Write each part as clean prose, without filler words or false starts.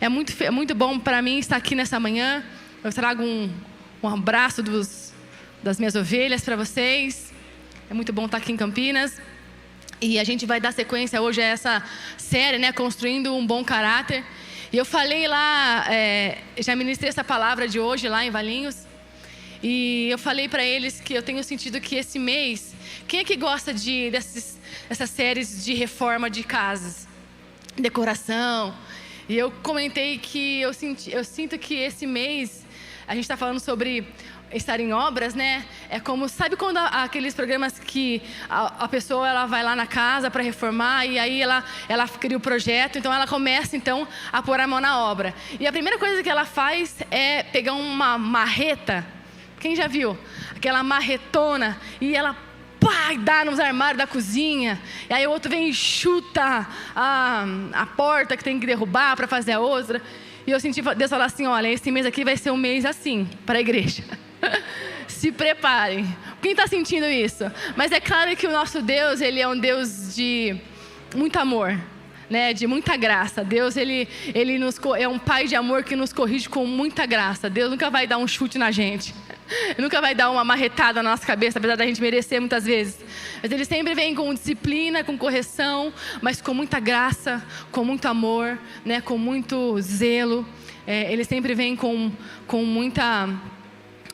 É muito bom para mim estar aqui nessa manhã. Eu trago um abraço das minhas ovelhas para vocês. É muito bom estar aqui em Campinas. E a gente vai dar sequência hoje a essa série, né? Construindo um bom caráter. E eu falei lá, já ministrei essa palavra de hoje lá em Valinhos. E eu falei para eles que eu tenho sentido que esse mês... Quem é que gosta dessas séries de reforma de casas? Decoração. E eu comentei que eu sinto que esse mês... A gente está falando sobre estar em obras, né? É como, sabe quando aqueles programas que a pessoa ela vai lá na casa para reformar e aí ela cria o projeto, então ela começa então a pôr a mão na obra. E a primeira coisa que ela faz é pegar uma marreta. Quem já viu? Aquela marretona e ela dá nos armários da cozinha. E aí o outro vem e chuta a porta que tem que derrubar para fazer a outra. E eu senti Deus falar assim, olha, esse mês aqui vai ser um mês assim, para a igreja. Se preparem. Quem está sentindo isso? Mas é claro que o nosso Deus, Ele é um Deus de muito amor, né? De muita graça. Deus, Ele é um Pai de amor que nos corrige com muita graça. Deus nunca vai dar um chute na gente. Nunca vai dar uma marretada na nossa cabeça, apesar da gente merecer muitas vezes. Mas Ele sempre vem com disciplina, com correção, mas com muita graça, com muito amor, né? Com muito zelo. Ele sempre vem com muita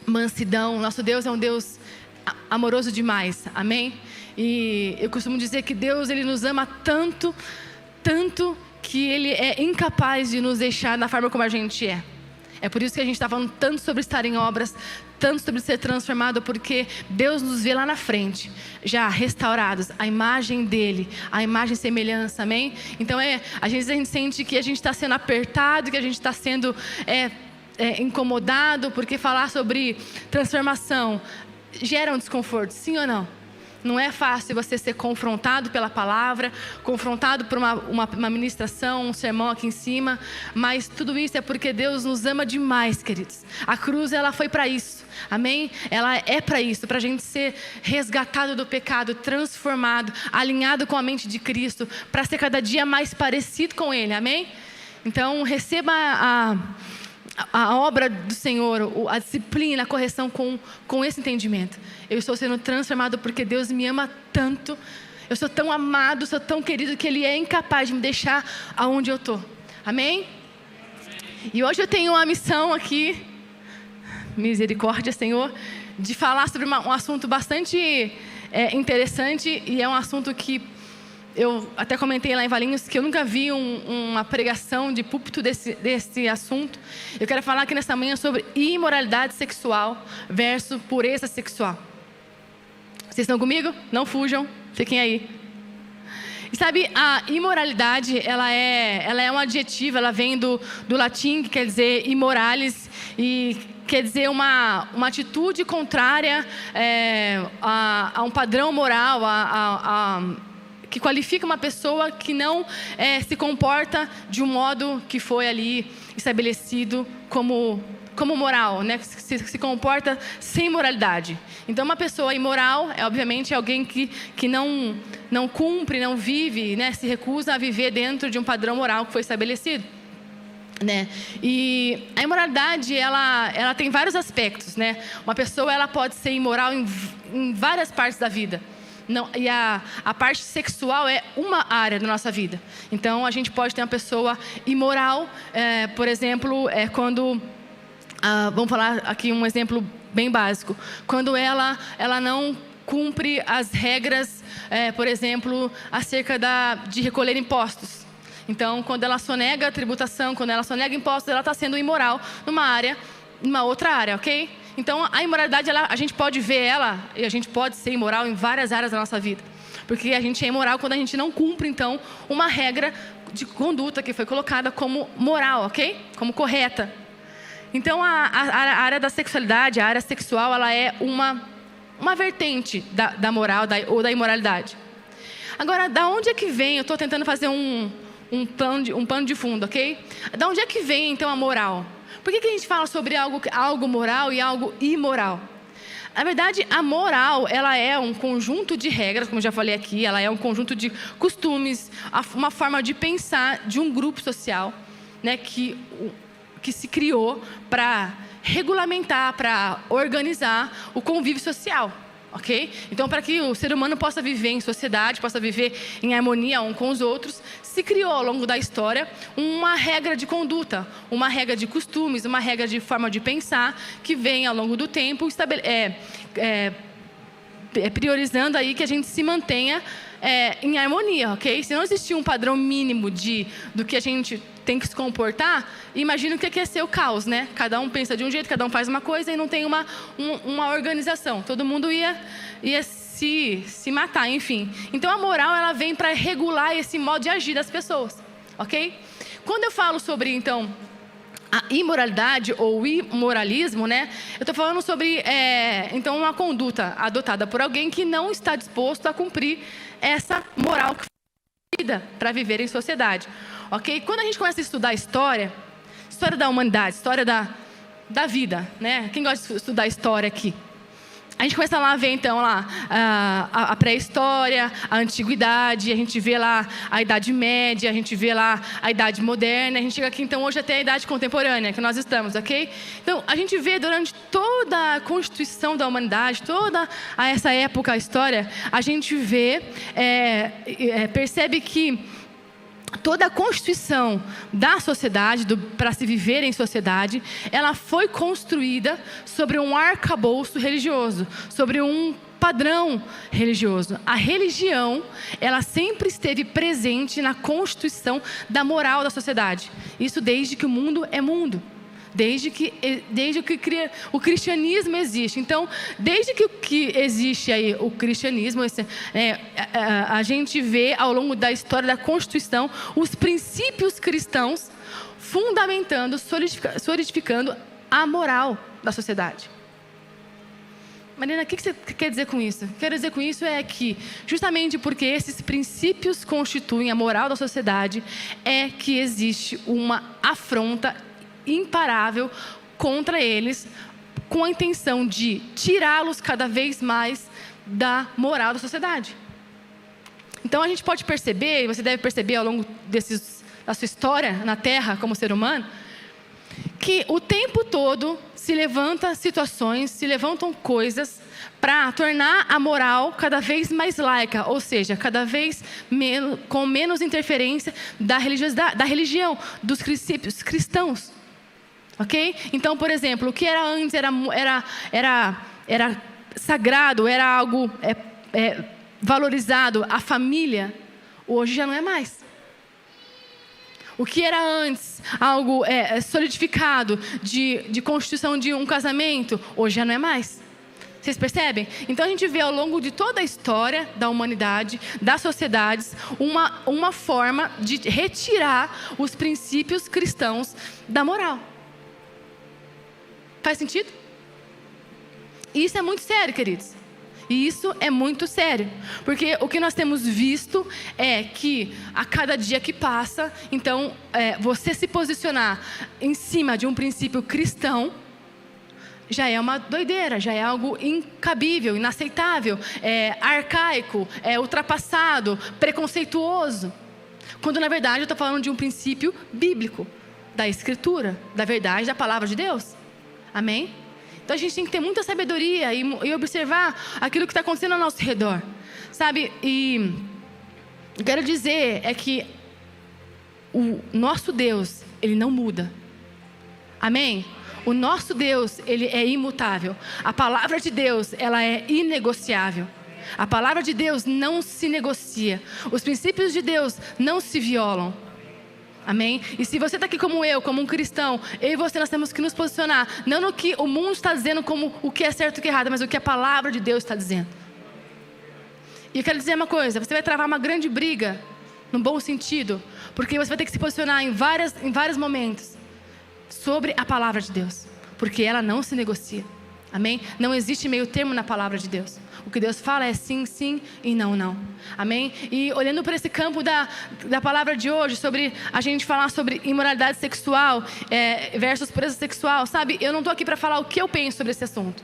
mansidão. Nosso Deus é um Deus amoroso demais, amém? E eu costumo dizer que Deus, Ele nos ama tanto, tanto, que Ele é incapaz de nos deixar da forma como a gente é. É por isso que a gente está falando tanto sobre estar em obras, tanto sobre ser transformado, porque Deus nos vê lá na frente, já restaurados, a imagem dEle, a imagem e semelhança, amém? Então às vezes a gente sente que a gente está sendo apertado, que a gente está sendo incomodado, porque falar sobre transformação gera um desconforto, sim ou não? Não é fácil você ser confrontado pela palavra, confrontado por uma ministração, um sermão aqui em cima, mas tudo isso é porque Deus nos ama demais, queridos. A cruz, ela foi para isso, amém? Ela é para isso, para a gente ser resgatado do pecado, transformado, alinhado com a mente de Cristo, para ser cada dia mais parecido com Ele, amém? Então, receba a obra do Senhor, a disciplina, a correção com esse entendimento. Eu estou sendo transformado porque Deus me ama tanto. Eu sou tão amado, sou tão querido, que Ele é incapaz de me deixar aonde eu estou. Amém? E hoje eu tenho uma missão aqui, misericórdia, Senhor, de falar sobre um assunto bastante interessante. E é um assunto que eu até comentei lá em Valinhos que eu nunca vi uma pregação de púlpito desse assunto. Eu quero falar aqui nesta manhã sobre imoralidade sexual versus pureza sexual. Vocês estão comigo? Não fujam, fiquem aí. E sabe, a imoralidade, ela é um adjetivo, ela vem do latim, que quer dizer immorales, e quer dizer uma atitude contrária a um padrão moral, que qualifica uma pessoa que não se comporta de um modo que foi ali estabelecido como moral, né? Se comporta sem moralidade. Então, uma pessoa imoral obviamente alguém que não cumpre, não vive, né? Se recusa a viver dentro de um padrão moral que foi estabelecido, né? E a imoralidade, ela tem vários aspectos, né? Uma pessoa, ela pode ser imoral em várias partes da vida. Não, e a parte sexual é uma área da nossa vida. Então, a gente pode ter uma pessoa imoral, por exemplo, quando... vamos falar aqui um exemplo bem básico. Quando ela não cumpre as regras, por exemplo, acerca de recolher impostos. Então, quando ela sonega a tributação, quando ela sonega impostos, ela está sendo imoral numa outra área, ok? Então, a imoralidade, a gente pode ver ela, e a gente pode ser imoral em várias áreas da nossa vida. Porque a gente é imoral quando a gente não cumpre, então, uma regra de conduta que foi colocada como moral, ok? Como correta. Então, a área da sexualidade, a área sexual, ela é uma vertente da moral ou da imoralidade. Agora, da onde é que vem? Eu estou tentando fazer um pano de fundo, ok? Da onde é que vem, então, a moral? Por que a gente fala sobre algo moral e algo imoral? Na verdade, a moral, ela é um conjunto de regras, como já falei aqui, ela é um conjunto de costumes, uma forma de pensar de um grupo social, né, que se criou para regulamentar, para organizar o convívio social. Ok? Então, para que o ser humano possa viver em sociedade, possa viver em harmonia um com os outros, se criou ao longo da história uma regra de conduta, uma regra de costumes, uma regra de forma de pensar, que vem ao longo do tempo priorizando aí que a gente se mantenha em harmonia, ok? Se não existir um padrão mínimo do que a gente tem que se comportar, imagina o que é ser o caos, né? Cada um pensa de um jeito, cada um faz uma coisa e não tem uma organização. Todo mundo ia se matar, enfim. Então, a moral, ela vem para regular esse modo de agir das pessoas, ok? Quando eu falo sobre, então, a imoralidade ou imoralismo, né? Eu estou falando sobre, então, uma conduta adotada por alguém que não está disposto a cumprir essa moral que foi vida para viver em sociedade, ok? Quando a gente começa a estudar história da humanidade, história da vida, né? Quem gosta de estudar história aqui? A gente começa lá a ver, então, a pré-história, a antiguidade, a gente vê lá a Idade Média, a gente vê lá a Idade Moderna, a gente chega aqui, então, hoje até a Idade Contemporânea, que nós estamos, ok? Então, a gente vê durante toda a constituição da humanidade, toda essa época, a história, a gente vê, percebe que toda a constituição da sociedade, para se viver em sociedade, ela foi construída sobre um arcabouço religioso, sobre um padrão religioso. A religião, ela sempre esteve presente na constituição da moral da sociedade. Isso desde que o mundo é mundo. Desde que o cristianismo existe. Então, desde que existe aí o cristianismo, a gente vê ao longo da história da Constituição os princípios cristãos fundamentando, solidificando a moral da sociedade. Marina, o que você quer dizer com isso? Quero dizer com isso é que, justamente porque esses princípios constituem a moral da sociedade, é que existe uma afronta imparável contra eles, com a intenção de tirá-los cada vez mais da moral da sociedade. Então, a gente pode perceber, e você deve perceber ao longo da sua história na Terra como ser humano, que o tempo todo se levantam coisas para tornar a moral cada vez mais laica, ou seja, cada vez com menos interferência da religião, dos princípios cristãos. Ok? Então, por exemplo, o que era antes era sagrado, era algo valorizado, a família, hoje já não é mais. O que era antes algo solidificado de constituição de um casamento, hoje já não é mais. Vocês percebem? Então a gente vê ao longo de toda a história da humanidade, das sociedades, uma forma de retirar os princípios cristãos da moral. Faz sentido? Isso é muito sério, queridos. E isso é muito sério. Porque o que nós temos visto é que a cada dia que passa, então, você se posicionar em cima de um princípio cristão, já é uma doideira, já é algo incabível, inaceitável, arcaico, ultrapassado, preconceituoso. Quando, na verdade, eu estou falando de um princípio bíblico, da Escritura, da verdade, da Palavra de Deus. Amém? Então a gente tem que ter muita sabedoria e observar aquilo que está acontecendo ao nosso redor, sabe? E eu quero dizer que o nosso Deus, Ele não muda. Amém? O nosso Deus, Ele é imutável. A palavra de Deus, ela é inegociável. A palavra de Deus não se negocia. Os princípios de Deus não se violam. Amém? E se você está aqui como eu, como um cristão, eu e você, nós temos que nos posicionar, não no que o mundo está dizendo como o que é certo e o que é errado, mas o que a palavra de Deus está dizendo. E eu quero dizer uma coisa, você vai travar uma grande briga, no bom sentido, porque você vai ter que se posicionar em vários momentos sobre a palavra de Deus, porque ela não se negocia. Amém? Não existe meio termo na palavra de Deus. O que Deus fala é sim, sim e não, não. Amém? E olhando para esse campo da palavra de hoje, sobre a gente falar sobre imoralidade sexual versus pureza sexual, sabe? Eu não estou aqui para falar o que eu penso sobre esse assunto.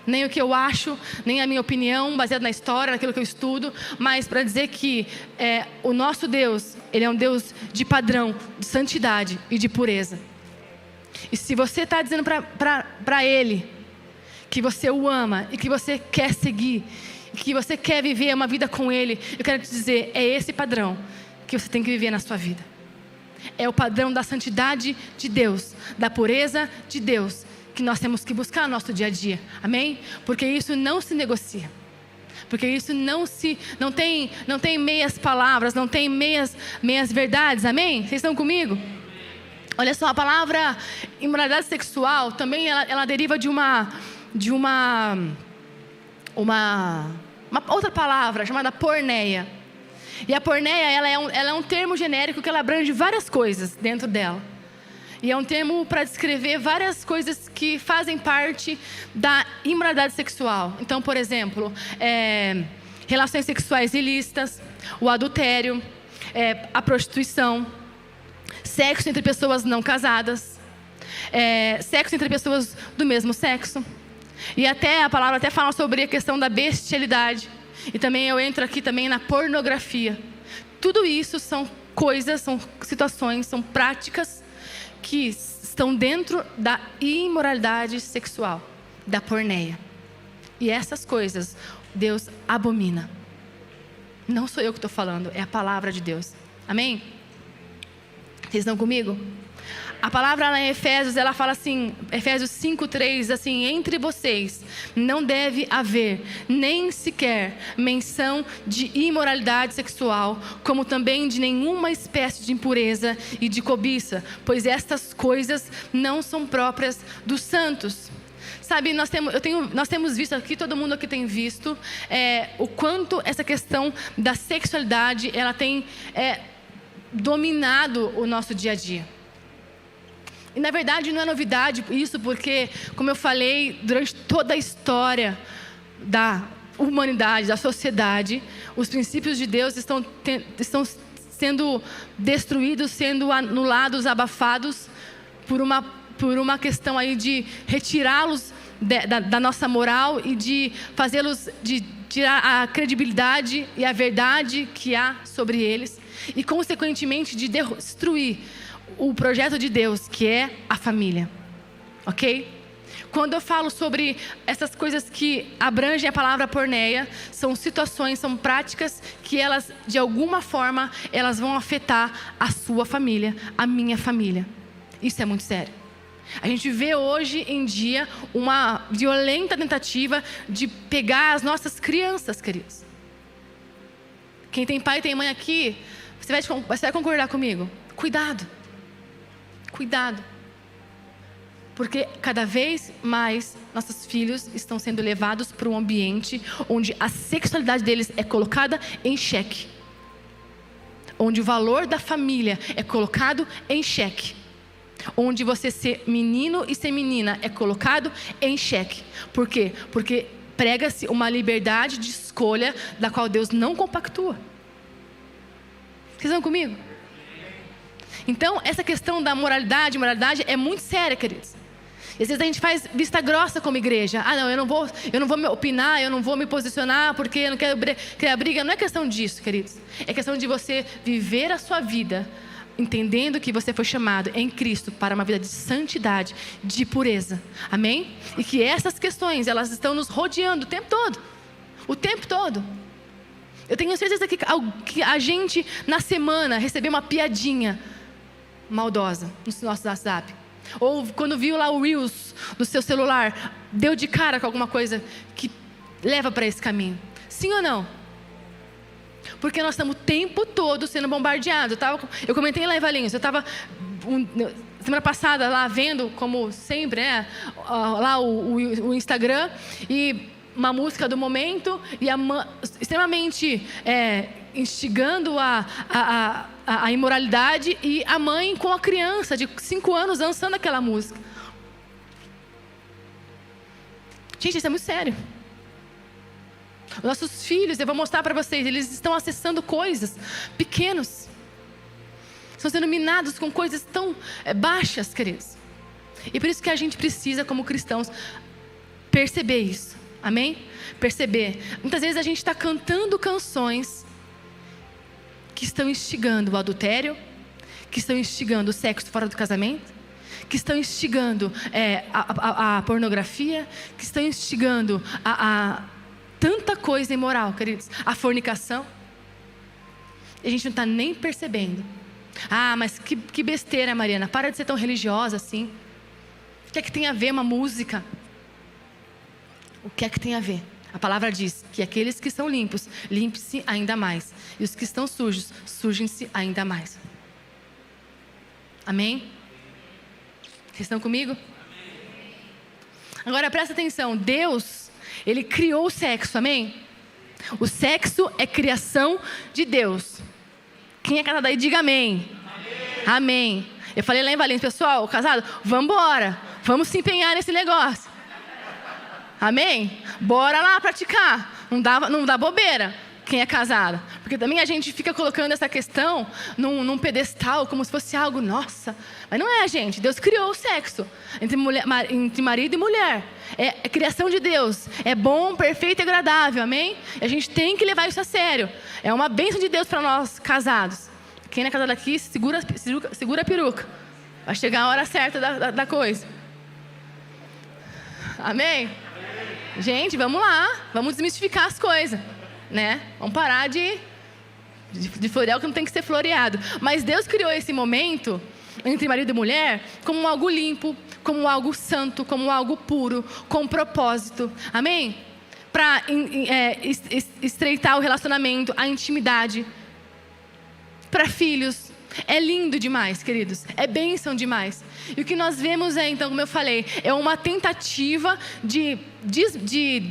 nem o que eu acho, nem a minha opinião baseada na história, naquilo que eu estudo, mas para dizer que o nosso Deus, Ele é um Deus de padrão, de santidade e de pureza. E se você está dizendo para Ele que você o ama e que você quer seguir, que você quer viver uma vida com Ele, eu quero te dizer, é esse padrão que você tem que viver na sua vida. É o padrão da santidade de Deus, da pureza de Deus, que nós temos que buscar no nosso dia a dia. Amém? Porque isso não se negocia. Porque isso não tem meias palavras, não tem meias verdades. Amém? Vocês estão comigo? Olha só, a palavra imoralidade sexual também ela deriva de uma outra palavra chamada porneia. E a porneia ela é um termo genérico que ela abrange várias coisas dentro dela. E é um termo para descrever várias coisas que fazem parte da imoralidade sexual. Então, por exemplo, relações sexuais ilícitas, o adultério, a prostituição, sexo entre pessoas não casadas, sexo entre pessoas do mesmo sexo. E a palavra até fala sobre a questão da bestialidade. E também eu entro aqui também na pornografia. Tudo isso são coisas, são situações, são práticas que estão dentro da imoralidade sexual, da porneia. E essas coisas Deus abomina. Não sou eu que estou falando, é a palavra de Deus. Amém? Vocês estão comigo? A palavra lá em Efésios, ela fala assim, Efésios 5:3, assim: entre vocês não deve haver nem sequer menção de imoralidade sexual, como também de nenhuma espécie de impureza e de cobiça, pois estas coisas não são próprias dos santos. Sabe, nós temos visto aqui, todo mundo aqui tem visto, o quanto essa questão da sexualidade, ela tem dominado o nosso dia a dia. E na verdade não é novidade isso, porque, como eu falei, durante toda a história da humanidade, da sociedade, os princípios de Deus estão sendo destruídos, sendo anulados, abafados por uma questão aí de retirá-los da nossa moral e de fazê-los, de tirar a credibilidade e a verdade que há sobre eles e, consequentemente, de destruir o projeto de Deus, que é a família. Ok? Quando eu falo sobre essas coisas que abrangem a palavra porneia, são situações, são práticas que elas, de alguma forma, elas vão afetar a sua família, a minha família. Isso é muito sério. A gente vê hoje em dia uma violenta tentativa de pegar as nossas crianças, queridos. Quem tem pai e tem mãe aqui, você vai concordar comigo? Cuidado. Cuidado. Porque cada vez mais nossos filhos estão sendo levados para um ambiente onde a sexualidade deles é colocada em xeque. Onde o valor da família é colocado em xeque. Onde você ser menino e ser menina é colocado em xeque. Por quê? Porque prega-se uma liberdade de escolha da qual Deus não compactua. Vocês estão comigo? Então, essa questão da moralidade é muito séria, queridos. E às vezes a gente faz vista grossa como igreja. Ah, não, eu não vou me opinar, eu não vou me posicionar porque eu não quero criar briga. Não é questão disso, queridos. É questão de você viver a sua vida entendendo que você foi chamado em Cristo para uma vida de santidade, de pureza. Amém? E que essas questões, elas estão nos rodeando o tempo todo. O tempo todo. Eu tenho certeza que a gente, na semana, recebeu uma piadinha maldosa no nosso WhatsApp. Ou quando viu lá o Reels do seu celular, deu de cara com alguma coisa que leva para esse caminho. Sim ou não? Porque nós estamos o tempo todo sendo bombardeados. Eu comentei lá em Valinhos, eu estava semana passada lá vendo, como sempre, lá o Instagram, e uma música do momento, e extremamente instigando a imoralidade, e a mãe com a criança de 5 anos dançando aquela música. Gente, isso é muito sério. Os nossos filhos, eu vou mostrar para vocês, eles estão acessando coisas pequenas. Estão sendo minados com coisas tão baixas, queridos. E por isso que a gente precisa, como cristãos, perceber isso. Amém? Perceber. Muitas vezes a gente está cantando canções que estão instigando o adultério, que estão instigando o sexo fora do casamento, que estão instigando a pornografia, que estão instigando a tanta coisa imoral, queridos. A fornicação. E a gente não está nem percebendo. Ah, mas que besteira, Mariana. Para de ser tão religiosa assim. O que é que tem a ver uma música? O que é que tem a ver? A palavra diz que aqueles que são limpos, limpem-se ainda mais. E os que estão sujos, sujem-se ainda mais. Amém? Vocês estão comigo? Agora presta atenção. Deus, Ele criou o sexo, amém? O sexo é criação de Deus. Quem é casado aí, diga amém. Amém. Eu falei lá em Valência, pessoal, casado, vamos embora. Vamos se empenhar nesse negócio. Amém? Bora lá praticar. Não dá bobeira quem é casado. Porque também a gente fica colocando essa questão num pedestal, como se fosse algo, nossa. Mas não é, gente. Deus criou o sexo entre marido e mulher. É criação de Deus. É bom, perfeito e agradável. Amém? E a gente tem que levar isso a sério. É uma bênção de Deus para nós casados. Quem não é casado aqui, segura a peruca. Vai chegar a hora certa da coisa. Amém? Gente, vamos lá. Vamos desmistificar as coisas. Né? Vamos parar de florear o que não tem que ser floreado. Mas Deus criou esse momento entre marido e mulher como algo limpo, como algo santo, como algo puro, com propósito. Amém? Para estreitar o relacionamento, a intimidade. Para filhos. É lindo demais, queridos. É bênção demais. E o que nós vemos então, como eu falei, é uma tentativa de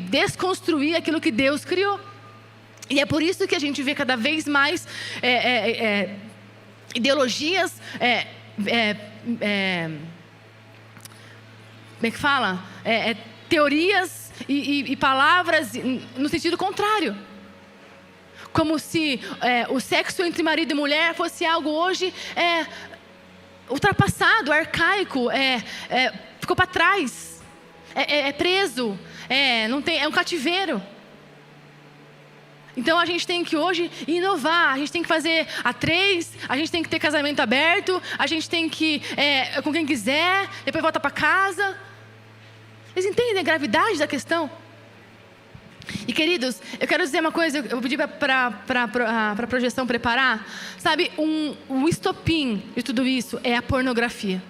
desconstruir aquilo que Deus criou. E é por isso que a gente vê cada vez mais ideologias, como é que fala? Teorias e palavras no sentido contrário. Como se o sexo entre marido e mulher fosse algo hoje ultrapassado, arcaico, ficou para trás, preso, não tem, é um cativeiro. Então a gente tem que hoje inovar, a gente tem que fazer a 3, a gente tem que ter casamento aberto, a gente tem que com quem quiser, depois volta para casa. Vocês entendem a gravidade da questão? E queridos, eu quero dizer uma coisa, eu vou pedir para a projeção preparar. Sabe, o estopim de tudo isso é a pornografia.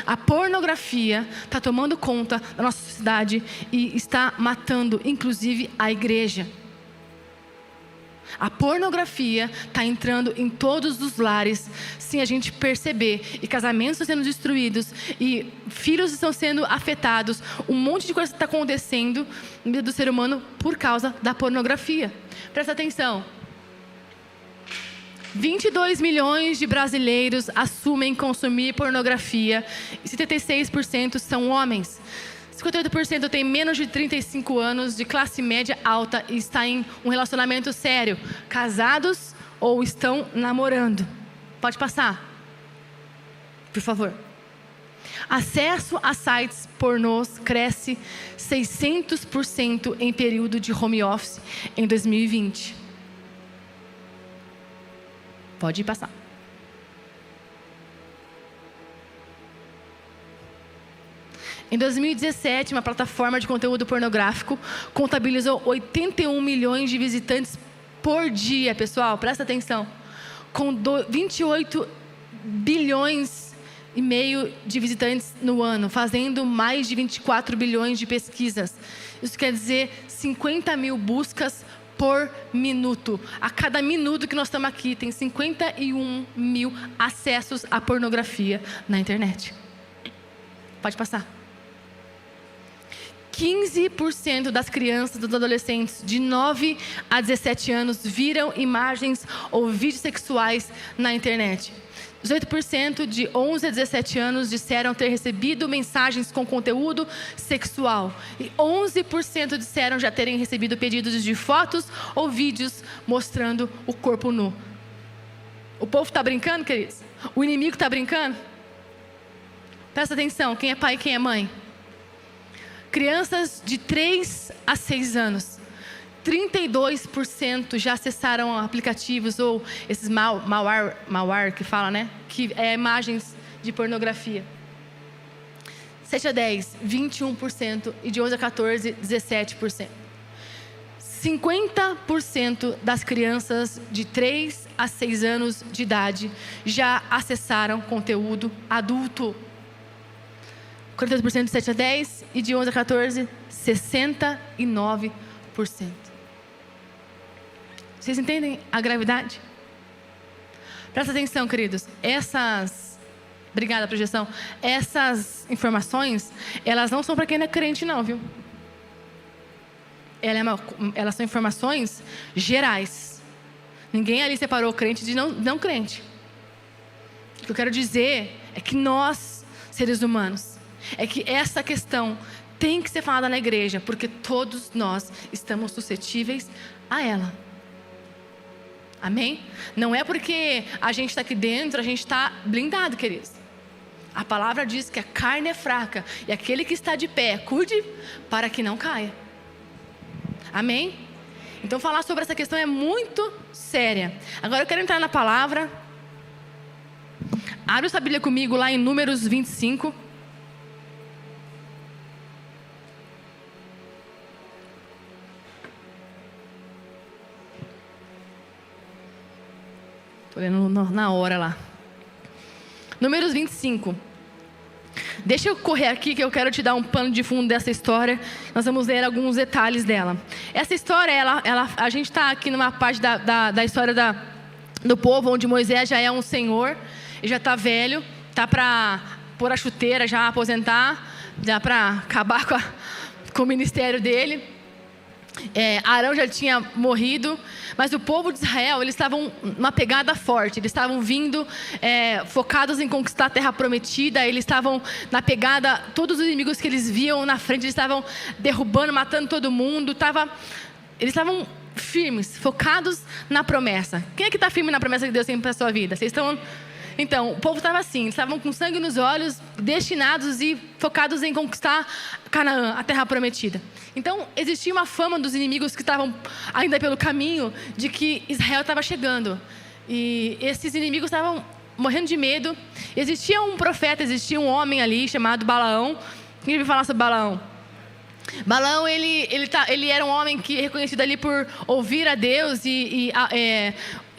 A pornografia está tomando conta da nossa sociedade e está matando, inclusive, a igreja. A pornografia está entrando em todos os lares sem a gente perceber. E casamentos estão sendo destruídos. E filhos estão sendo afetados. Um monte de coisa está acontecendo no meio do ser humano por causa da pornografia. Presta atenção. 22 milhões de brasileiros assumem consumir pornografia. E 76% são homens. 58% tem menos de 35 anos, de classe média alta e está em um relacionamento sério. Casados ou estão namorando. Pode passar. Por favor. Acesso a sites pornôs cresce 600% em período de home office em 2020. Pode passar. Em 2017, uma plataforma de conteúdo pornográfico contabilizou 81 milhões de visitantes por dia, pessoal, presta atenção. Com 28 bilhões e meio de visitantes no ano, fazendo mais de 24 bilhões de pesquisas. Isso quer dizer 50 mil buscas por minuto. A cada minuto que nós estamos aqui, tem 51 mil acessos à pornografia na internet. Pode passar. 15% das crianças e dos adolescentes de 9 a 17 anos viram imagens ou vídeos sexuais na internet. 18% de 11 a 17 anos disseram ter recebido mensagens com conteúdo sexual. E 11% disseram já terem recebido pedidos de fotos ou vídeos mostrando o corpo nu. O povo está brincando, queridos? O inimigo está brincando? Presta atenção, quem é pai e quem é mãe? Crianças de 3 a 6 anos, 32% já acessaram aplicativos ou esses malware que fala, né? Que é imagens de pornografia. 7 a 10, 21%. E de 11 a 14, 17%. 50% das crianças de 3 a 6 anos de idade já acessaram conteúdo adulto. 42% de 7 a 10 e de 11 a 14, 69%. Vocês entendem a gravidade? Presta atenção, queridos. Obrigada, projeção. Essas informações, elas não são para quem não é crente, não, viu? Elas são informações gerais. Ninguém ali separou crente de não crente. O que eu quero dizer é que nós, seres humanos, é que essa questão tem que ser falada na igreja, porque todos nós estamos suscetíveis a ela. Amém? Não é porque a gente está aqui dentro, a gente está blindado, queridos. A palavra diz que a carne é fraca e aquele que está de pé, cuide para que não caia. Amém? Então falar sobre essa questão é muito séria. Agora eu quero entrar na palavra. Abre sua Bíblia comigo lá em Números 25. Estou lendo na hora lá. Números 25. Deixa eu correr aqui que eu quero te dar um pano de fundo dessa história. Nós vamos ler alguns detalhes dela. Essa história, a gente está aqui numa parte da história do povo, onde Moisés já é um senhor, e já está velho, está para pôr a chuteira, já aposentar, já para acabar com o ministério dele. Arão já tinha morrido, mas o povo de Israel, eles estavam numa pegada forte, eles estavam vindo focados em conquistar a terra prometida, eles estavam na pegada, todos os inimigos que eles viam na frente, eles estavam derrubando, matando todo mundo, eles estavam firmes, focados na promessa. Quem é que está firme na promessa que Deus tem para a sua vida? Vocês estão... Então, o povo estava assim, eles estavam com sangue nos olhos, destinados e focados em conquistar Canaã, a terra prometida. Então, existia uma fama dos inimigos que estavam ainda pelo caminho de que Israel estava chegando. E esses inimigos estavam morrendo de medo. Existia um profeta, existia um homem ali chamado Balaão. Quem ouviu falar sobre Balaão? Balaão, ele era um homem que reconhecido ali por ouvir a Deus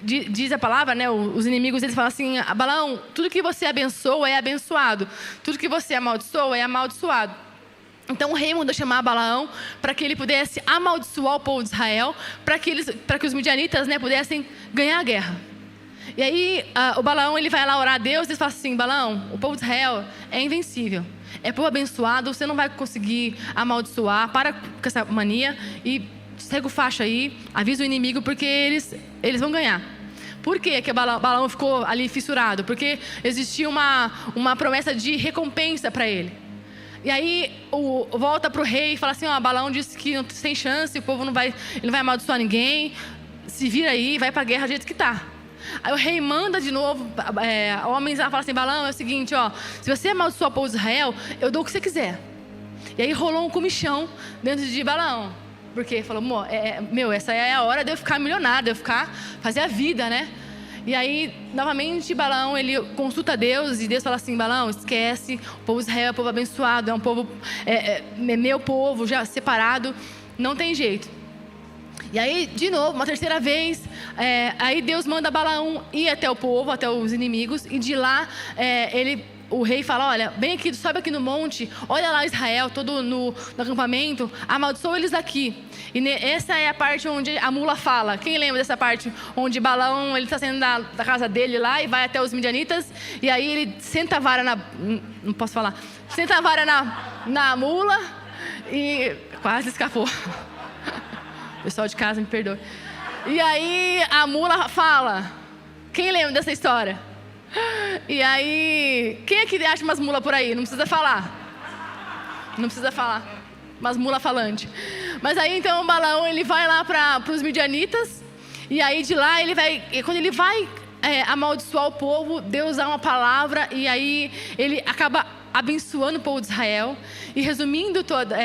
diz a palavra, né? Os inimigos, eles falam assim: Balaão, tudo que você abençoa é abençoado, tudo que você amaldiçoa é amaldiçoado. Então o rei mandou chamar Balaão para que ele pudesse amaldiçoar o povo de Israel, para que os midianitas, né, pudessem ganhar a guerra. E aí o Balaão, ele vai lá orar a Deus e fala assim: Balaão, o povo de Israel é invencível, é povo abençoado, você não vai conseguir amaldiçoar, para com essa mania e segue o facho aí, avisa o inimigo, porque eles vão ganhar. Por que Balaão ficou ali fissurado? Porque existia uma promessa de recompensa para ele. E aí volta para o rei e fala assim: Balaão disse que não tem chance, o povo ele não vai amaldiçoar ninguém, se vira aí, vai para a guerra do jeito que está. Aí o rei manda de novo homens lá, fala assim: Balaão, é o seguinte, se você amaldiçoar o povo de Israel, eu dou o que você quiser. E aí rolou um comichão dentro de Balaão. Porque falou: essa é a hora de eu ficar milionário, de eu fazer a vida, né? E aí, novamente, Balaão, ele consulta Deus, e Deus fala assim: Balaão, esquece, o povo de Israel é um povo abençoado, é um povo, meu povo, já separado, não tem jeito. E aí, de novo, uma terceira vez, aí Deus manda Balaão ir até o povo, até os inimigos, e de lá, o rei fala: olha, vem aqui, sobe aqui no monte, olha lá Israel, todo no acampamento, amaldiçoa eles daqui. E essa é a parte onde a mula fala. Quem lembra dessa parte? Onde Balaão, ele está saindo da casa dele lá e vai até os midianitas, e aí ele senta a vara não posso falar, senta a vara na mula e quase escapou. Pessoal de casa, me perdoe. E aí a mula fala. Quem lembra dessa história? E aí, quem é que acha umas mulas por aí? Não precisa falar. Não precisa falar. Umas mulas falantes. Mas aí então o Balaão, ele vai lá para os midianitas. E aí de lá ele vai. E quando ele vai amaldiçoar o povo, Deus dá uma palavra e aí ele acaba abençoando o povo de Israel. E resumindo toda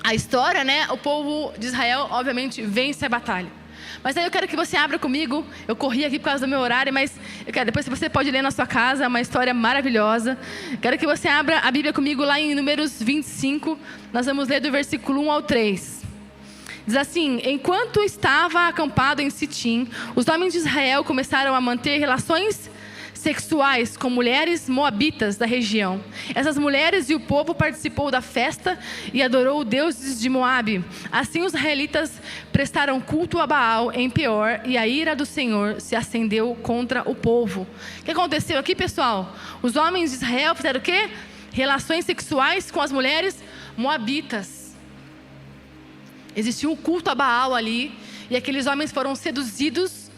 a história, né? O povo de Israel, obviamente, vence a batalha. Mas aí eu quero que você abra comigo. Eu corri aqui por causa do meu horário, mas depois você pode ler na sua casa, é uma história maravilhosa. Quero que você abra a Bíblia comigo lá em Números 25. Nós vamos ler do versículo 1 ao 3. Diz assim: enquanto estava acampado em Sitim, os homens de Israel começaram a manter relações sexuais com mulheres moabitas da região. Essas mulheres e o povo participou da festa e adorou os deuses de Moabe. Assim os israelitas prestaram culto a Baal em Peor, e a ira do Senhor se acendeu contra o povo. O que aconteceu aqui, pessoal? Os homens de Israel fizeram o quê? Relações sexuais com as mulheres moabitas. Existia um culto a Baal ali, e aqueles homens foram seduzidos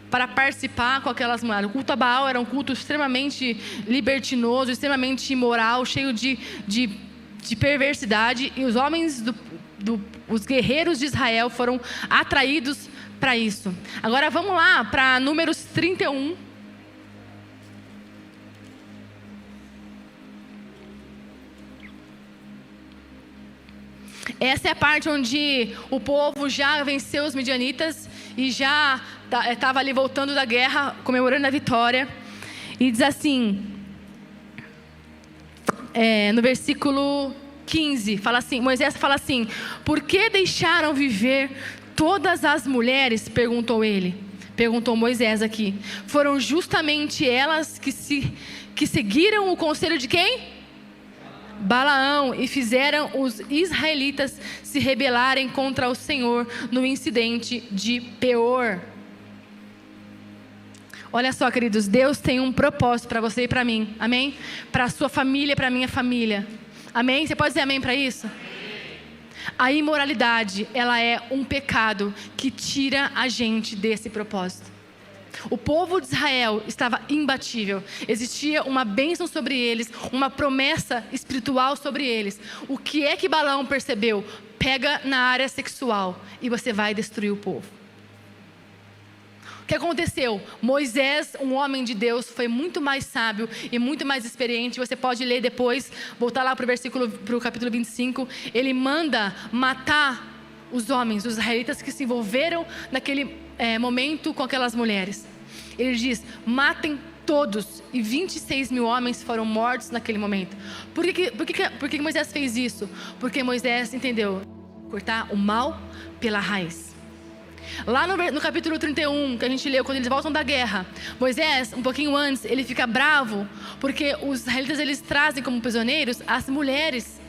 para participar com aquelas mulheres. O culto a Baal era um culto extremamente libertinoso, extremamente imoral, cheio de perversidade. E os homens, os guerreiros de Israel foram atraídos para isso. Agora vamos lá para Números 31. Essa é a parte onde o povo já venceu os midianitas e já estava ali voltando da guerra, comemorando a vitória. E diz assim, no versículo 15, Moisés fala assim: por que deixaram viver todas as mulheres? Perguntou Moisés aqui. Foram justamente elas que seguiram o conselho de quem? Balaão, e fizeram os israelitas se rebelarem contra o Senhor no incidente de Peor. Olha só, queridos, Deus tem um propósito para você e para mim, amém? Para a sua família e para a minha família, amém? Você pode dizer amém para isso? A imoralidade, ela é um pecado que tira a gente desse propósito. O povo de Israel estava imbatível. Existia uma bênção sobre eles, uma promessa espiritual sobre eles. O que é que Balaão percebeu? Pega na área sexual e você vai destruir o povo. O que aconteceu? Moisés, um homem de Deus, foi muito mais sábio e muito mais experiente. Você pode ler depois, voltar lá para o capítulo 25. Ele manda matar os homens, os israelitas que se envolveram naquele momento com aquelas mulheres. Ele diz: matem todos, e 26 mil homens foram mortos naquele momento. Por que Moisés fez isso? Porque Moisés entendeu: cortar o mal pela raiz. Lá no capítulo 31, que a gente leu, quando eles voltam da guerra, Moisés, um pouquinho antes, ele fica bravo, porque os israelitas, eles trazem como prisioneiros as mulheres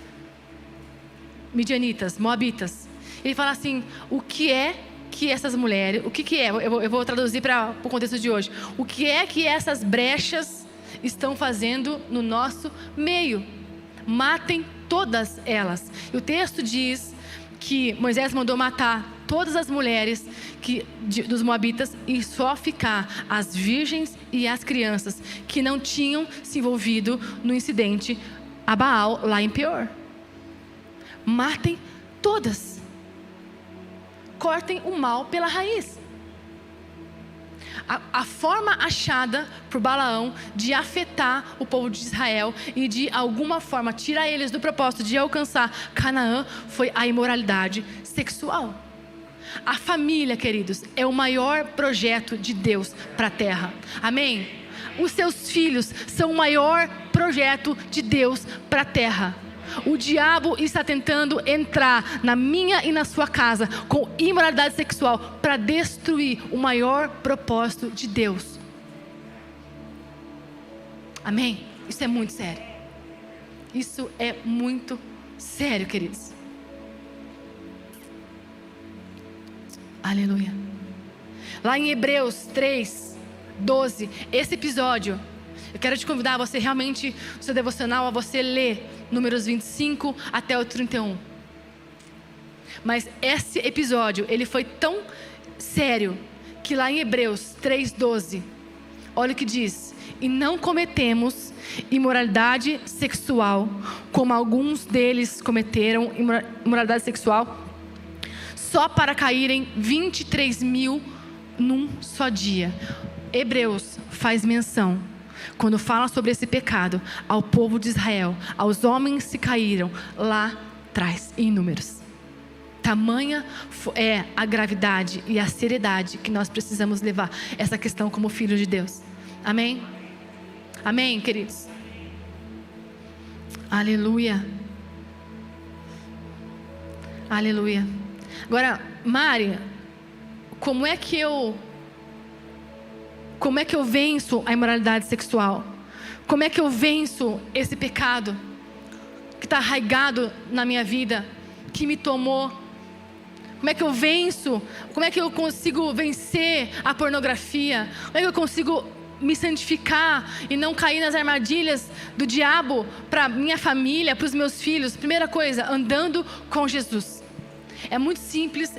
midianitas, moabitas. Ele fala assim: o que é que essas mulheres, o que é? Eu vou traduzir para o contexto de hoje. O que é que essas brechas estão fazendo no nosso meio? Matem todas elas. E o texto diz que Moisés mandou matar todas as mulheres dos moabitas e só ficar as virgens e as crianças que não tinham se envolvido no incidente a Baal lá em Peor. Matem todas. Cortem o mal pela raiz. A forma achada por Balaão de afetar o povo de Israel e de alguma forma tirar eles do propósito de alcançar Canaã foi a imoralidade sexual. A família, queridos, é o maior projeto de Deus para a terra. Amém? Os seus filhos são o maior projeto de Deus para a terra. O diabo está tentando entrar na minha e na sua casa com imoralidade sexual para destruir o maior propósito de Deus. Amém? Isso é muito sério. Isso é muito sério, queridos. Aleluia. Lá em Hebreus 3, 12, esse episódio, eu quero te convidar a você realmente, o seu devocional, a você ler Números 25 até o 31. Mas esse episódio, ele foi tão sério, que lá em Hebreus 3:12, olha o que diz: e não cometemos imoralidade sexual, como alguns deles cometeram imoralidade sexual, só para caírem 23 mil num só dia. Hebreus faz menção, quando fala sobre esse pecado, ao povo de Israel, aos homens que caíram lá atrás, em Números. Tamanha é a gravidade e a seriedade que nós precisamos levar essa questão como filhos de Deus. Amém? Amém, queridos? Aleluia. Aleluia. Agora, Mari, como é que eu venço a imoralidade sexual? Como é que eu venço esse pecado que está arraigado na minha vida, que me tomou? Como é que eu venço? Como é que eu consigo vencer a pornografia? Como é que eu consigo me santificar e não cair nas armadilhas do diabo para minha família, para os meus filhos? Primeira coisa, andando com Jesus. É muito simples,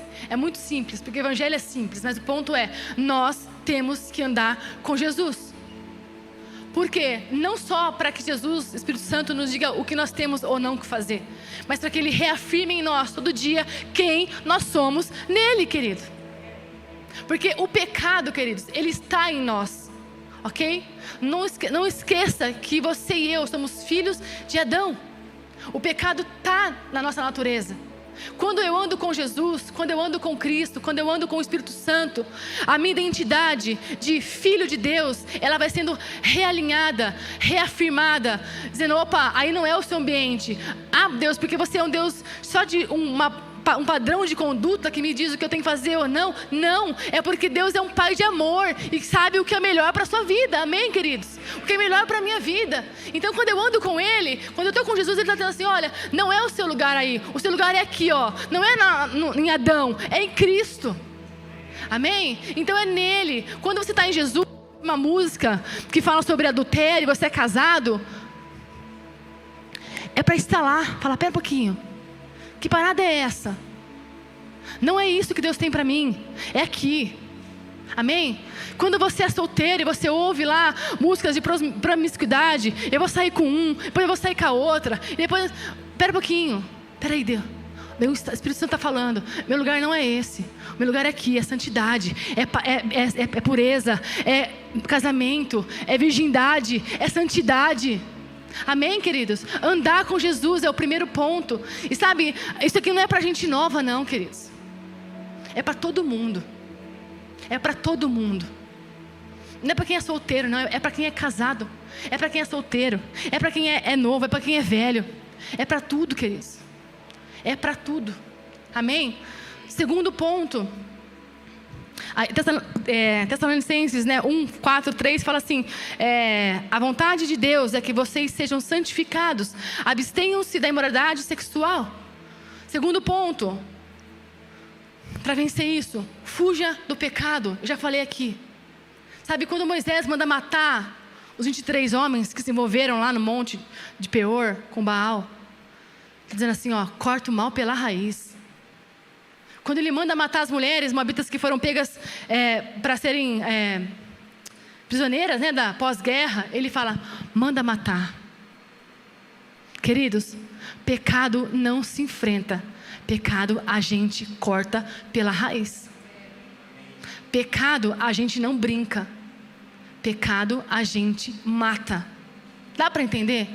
porque o evangelho é simples, mas o ponto é, nós temos que andar com Jesus. Por quê? Não só para que Jesus, Espírito Santo, nos diga o que nós temos ou não que fazer, mas para que Ele reafirme em nós todo dia quem nós somos nele, querido. Porque o pecado, queridos, ele está em nós, ok? Não esqueça que você e eu somos filhos de Adão. O pecado está na nossa natureza. Quando eu ando com Jesus, quando eu ando com Cristo, quando eu ando com o Espírito Santo, a minha identidade de filho de Deus, ela vai sendo realinhada, reafirmada, dizendo, opa, aí não é o seu ambiente. Ah, Deus, porque você é um Deus só de um padrão de conduta que me diz o que eu tenho que fazer ou não. Não, é porque Deus é um pai de amor e sabe o que é melhor para a sua vida. Amém, queridos? O que é melhor para a minha vida. Então, quando eu ando com Ele, quando eu estou com Jesus, Ele está dizendo assim, olha, não é o seu lugar aí, o seu lugar é aqui, ó. Não é em Adão, é em Cristo. Amém? Então é nele. Quando você está em Jesus, uma música que fala sobre adultério, você é casado, é para estar lá, falar, pera um pouquinho, que parada é essa? Não é isso que Deus tem para mim, é aqui. Amém? Quando você é solteiro e você ouve lá músicas de promiscuidade, eu vou sair com um, depois eu vou sair com a outra, e depois, pera um pouquinho, peraí, Deus, o Espírito Santo está falando, meu lugar não é esse, meu lugar é aqui, é santidade, é pureza, é casamento, é virgindade, é santidade. Amém, queridos? Andar com Jesus é o primeiro ponto. E sabe, isso aqui não é para gente nova não, queridos. É para todo mundo. É para todo mundo. Não é para quem é solteiro, não. É para quem é casado. É para quem é solteiro. É para quem é novo. É para quem é velho. É para tudo, queridos. É para tudo. Amém? Segundo ponto, Tessalonicenses 1, 4, 3 fala assim, a vontade de Deus é que vocês sejam santificados, abstenham-se da imoralidade sexual. Segundo ponto, para vencer isso, fuja do pecado. Eu já falei aqui. Sabe quando Moisés manda matar os 23 homens que se envolveram lá no monte de Peor com Baal, dizendo assim, ó, corta o mal pela raiz. Quando ele manda matar as mulheres moabitas que foram pegas para serem prisioneiras, né, da pós-guerra, ele fala, manda matar. Queridos, pecado não se enfrenta. Pecado a gente corta pela raiz. Pecado a gente não brinca. Pecado a gente mata. Dá para entender?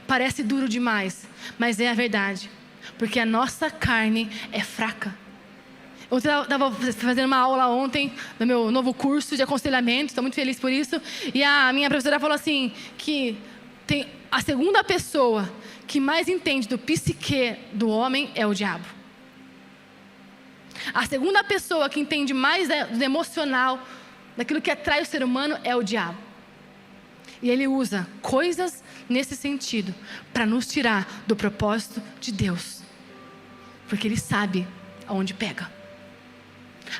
Parece duro demais, mas é a verdade. Porque a nossa carne é fraca. Eu estava fazendo uma aula ontem no meu novo curso de aconselhamento, estou muito feliz por isso. E a minha professora falou assim, que tem a segunda pessoa que mais entende do psique do homem é o diabo. A segunda pessoa que entende mais do emocional, daquilo que atrai o ser humano, é o diabo. E ele usa coisas nesse sentido para nos tirar do propósito de Deus. Porque ele sabe aonde pega.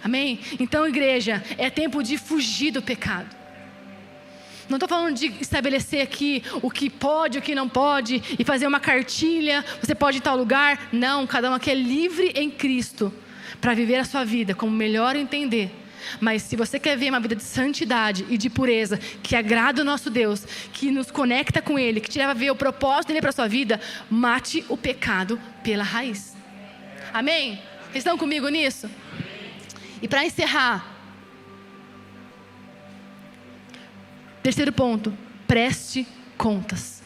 Amém? Então, igreja, é tempo de fugir do pecado. Não estou falando de estabelecer aqui o que pode, o que não pode, e fazer uma cartilha, você pode ir em tal lugar. Não, cada um aqui é livre em Cristo, para viver a sua vida como melhor entender. Mas se você quer ver uma vida de santidade e de pureza, que agrada o nosso Deus, que nos conecta com Ele, que te leva a ver o propósito dEle para a sua vida, mate o pecado pela raiz. Amém? Vocês estão comigo nisso? E para encerrar, Terceiro ponto, preste contas.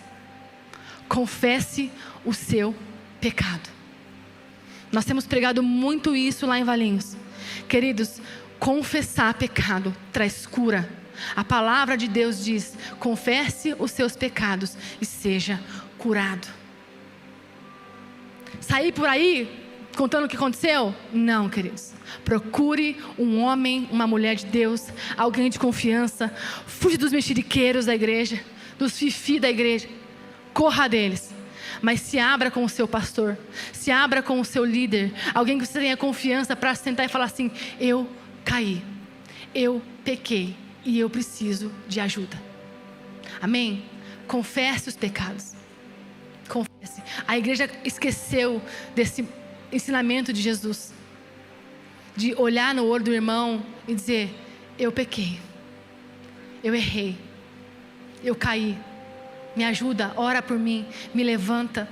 Confesse o seu pecado. Nós temos pregado muito isso lá em Valinhos. Queridos, confessar pecado traz cura. A palavra de Deus diz: confesse os seus pecados e seja curado. Sair por aí contando o que aconteceu? Não, queridos. Procure um homem, uma mulher de Deus, alguém de confiança. Fuja dos mexeriqueiros da igreja, dos fifi da igreja. Corra deles. Mas se abra com o seu pastor, se abra com o seu líder, alguém que você tenha confiança para sentar e falar assim: eu caí, eu pequei e eu preciso de ajuda. Amém? Confesse os pecados. Confesse. A igreja esqueceu desse ensinamento de Jesus, de olhar no olho do irmão e dizer: eu pequei, eu errei, eu caí, me ajuda, ora por mim, me levanta.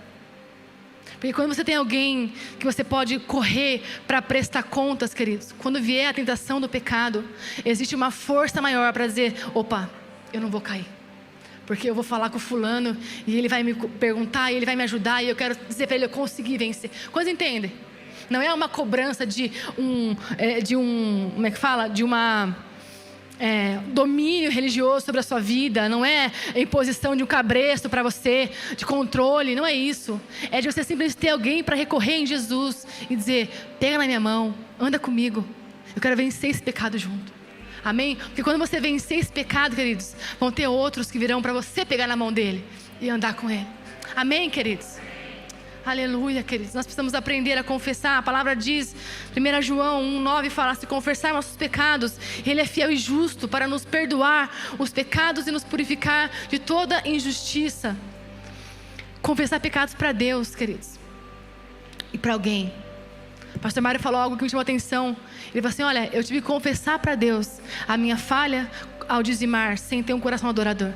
Porque quando você tem alguém que você pode correr para prestar contas, queridos, quando vier a tentação do pecado, existe uma força maior para dizer: opa, eu não vou cair, porque eu vou falar com o fulano e ele vai me perguntar e ele vai me ajudar e eu quero dizer para ele: eu consegui vencer. Quantos entendem? Não é uma cobrança de como é que fala? De uma domínio religioso sobre a sua vida. Não é a imposição de um cabresto para você, de controle. Não é isso. É de você simplesmente ter alguém para recorrer em Jesus e dizer: pega na minha mão, anda comigo, eu quero vencer esse pecado junto. Amém? Porque quando você vencer esse pecado, queridos, vão ter outros que virão para você pegar na mão dele e andar com ele. Amém, queridos? Aleluia, queridos. Nós precisamos aprender a confessar. A palavra diz, 1 João 1,9 fala: se confessar nossos pecados, Ele é fiel e justo para nos perdoar os pecados e nos purificar de toda injustiça. Confessar pecados para Deus, queridos, e para alguém. O pastor Mário falou algo que me chamou a atenção. Ele falou assim: olha, eu tive que confessar para Deus a minha falha ao dizimar, sem ter um coração adorador.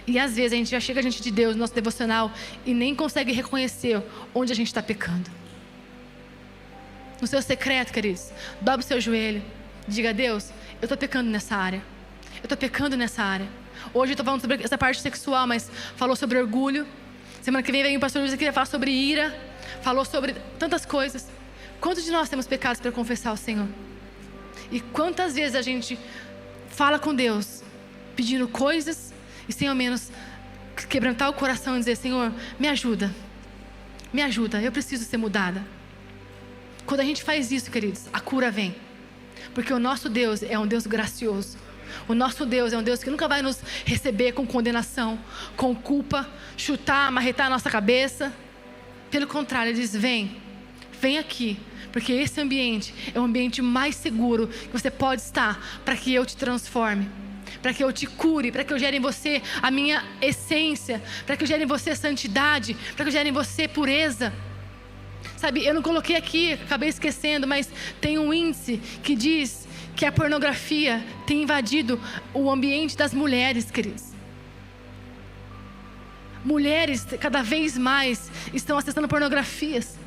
E às vezes a gente já chega diante de Deus, no nosso devocional, e nem consegue reconhecer onde a gente está pecando. No seu secreto, queridos, dobre o seu joelho, diga: Deus, eu estou pecando nessa área. Eu estou pecando nessa área. Hoje eu estou falando sobre essa parte sexual, mas falou sobre orgulho. Semana que vem o pastor Luiz aqui vai falar sobre ira. Falou sobre tantas coisas. Quantos de nós temos pecados para confessar ao Senhor? E quantas vezes a gente fala com Deus, pedindo coisas, e sem ao menos quebrantar o coração e dizer: Senhor, me ajuda, eu preciso ser mudada. Quando a gente faz isso, queridos, a cura vem. Porque o nosso Deus é um Deus gracioso. O nosso Deus é um Deus que nunca vai nos receber com condenação, com culpa, chutar, marretar a nossa cabeça. Pelo contrário, Ele diz: vem aqui, porque esse ambiente é o ambiente mais seguro que você pode estar, para que eu te transforme, para que eu te cure, para que eu gere em você a minha essência, para que eu gere em você santidade, para que eu gere em você pureza. Sabe, eu não coloquei aqui, acabei esquecendo, mas tem um índice que diz que a pornografia tem invadido o ambiente das mulheres, queridos. Mulheres cada vez mais estão acessando pornografias.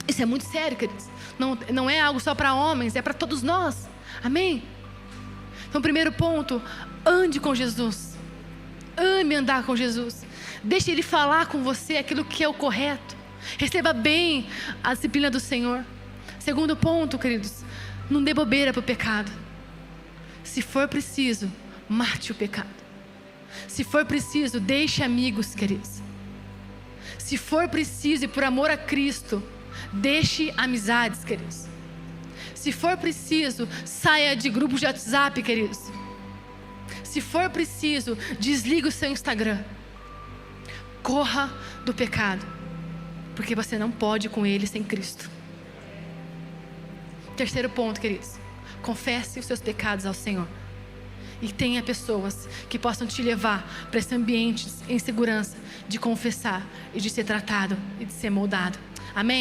Isso é muito sério, queridos. Não é algo só para homens, é para todos nós. Amém? Então, primeiro ponto: ande com Jesus. Ame andar com Jesus. Deixe Ele falar com você aquilo que é o correto. Receba bem a disciplina do Senhor. Segundo ponto, queridos: não dê bobeira para o pecado. Se for preciso, mate o pecado. Se for preciso, deixe amigos, queridos. Se for preciso, e por amor a Cristo, deixe amizades, queridos. Se for preciso, saia de grupos de WhatsApp, queridos. Se for preciso, desligue o seu Instagram. Corra do pecado, porque você não pode com ele sem Cristo. Terceiro ponto, queridos: confesse os seus pecados ao Senhor. E tenha pessoas que possam te levar para esse ambiente em segurança de confessar e de ser tratado e de ser moldado. Amém?